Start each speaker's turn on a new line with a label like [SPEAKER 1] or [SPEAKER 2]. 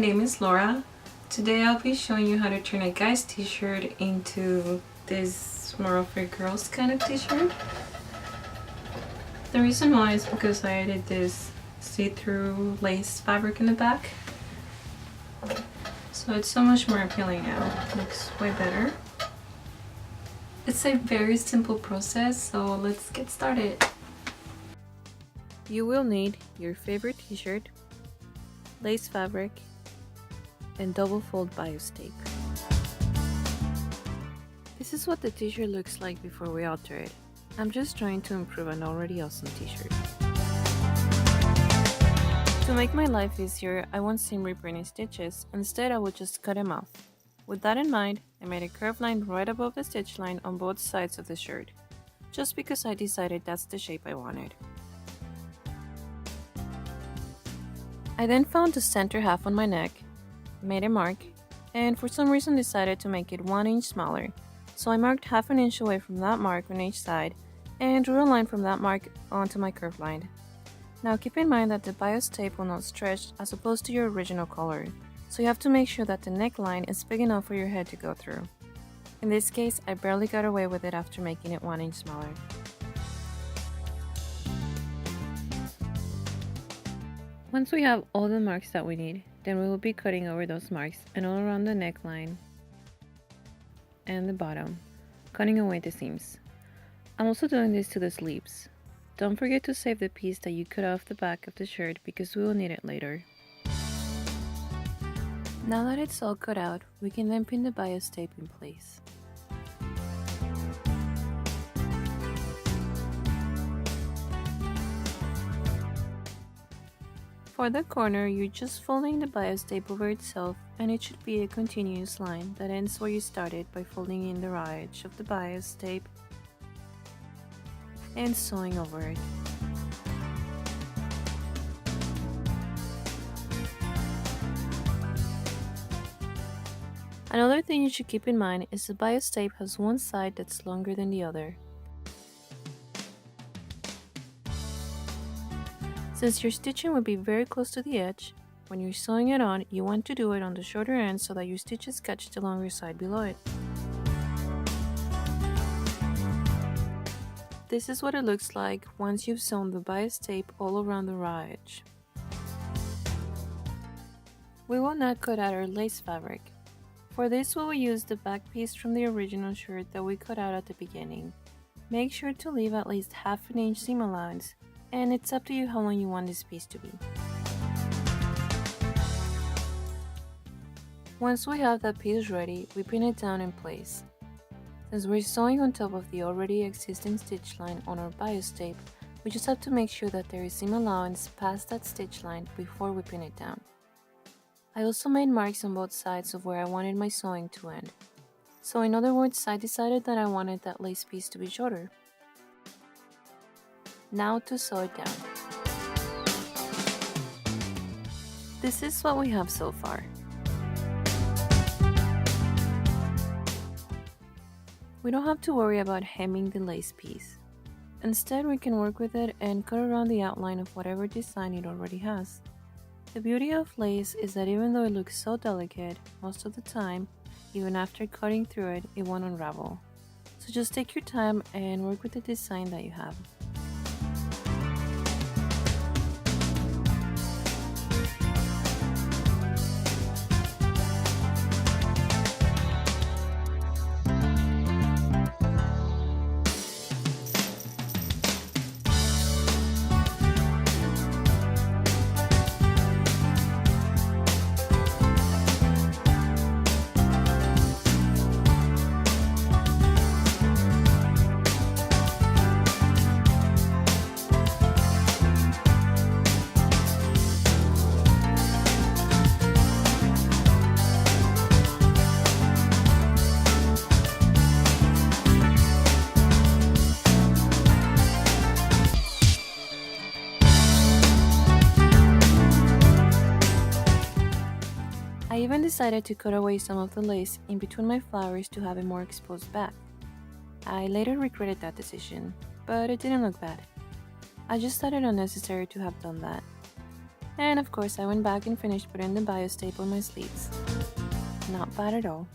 [SPEAKER 1] name is Laura. Today I'll be showing you how to turn a guy's t-shirt into this more of a girl's kind of t-shirt. The reason why is because I added this see-through lace fabric in the back. So it's so much more appealing now. It looks way better. It's a very simple process, so let's get started.
[SPEAKER 2] You will need your favorite t-shirt, lace fabric, and double fold bias tape. This is what the t-shirt looks like before we alter it. I'm just trying to improve an already awesome t-shirt. To make my life easier, I won't seam rip any stitches. Instead, I will just cut them off. With that in mind, I made a curved line right above the stitch line on both sides of the shirt, just because I decided that's the shape I wanted. I then found the center half on my neck, made a mark, and for some reason decided to make it 1 inch smaller. So I marked half an inch away from that mark on each side and drew a line from that mark onto my curved line. Now keep in mind that the bias tape will not stretch as opposed to your original color, so you have to make sure that the neckline is big enough for your head to go through. In this case, I barely got away with it after making it 1 inch smaller. Once we have all the marks that we need, then we will be cutting over those marks and all around the neckline and the bottom, cutting away the seams. I'm also doing this to the sleeves. Don't forget to save the piece that you cut off the back of the shirt because we will need it later. Now that it's all cut out, we can then pin the bias tape in place. For the corner, you're just folding the bias tape over itself, and it should be a continuous line that ends where you started by folding in the raw edge of the bias tape and sewing over it. Another thing you should keep in mind is the bias tape has one side that's longer than the other. Since your stitching will be very close to the edge, when you're sewing it on, you want to do it on the shorter end so that your stitches catch the longer side below it. This is what it looks like once you've sewn the bias tape all around the raw edge. We will now cut out our lace fabric. For this, we will use the back piece from the original shirt that we cut out at the beginning. Make sure to leave at least half an inch seam allowance, and it's up to you how long you want this piece to be. Once we have that piece ready, we pin it down in place. Since we're sewing on top of the already existing stitch line on our bias tape, we just have to make sure that there is seam allowance past that stitch line before we pin it down. I also made marks on both sides of where I wanted my sewing to end. So in other words, I decided that I wanted that lace piece to be shorter. Now to sew it down. This is what we have so far. We don't have to worry about hemming the lace piece. Instead, we can work with it and cut around the outline of whatever design it already has. The beauty of lace is that even though it looks so delicate, most of the time, even after cutting through it, it won't unravel. So just take your time and work with the design that you have. I even decided to cut away some of the lace in between my flowers to have a more exposed back. I later regretted that decision, but it didn't look bad. I just thought it unnecessary to have done that. And of course I went back and finished putting the bias tape on my sleeves. Not bad at all.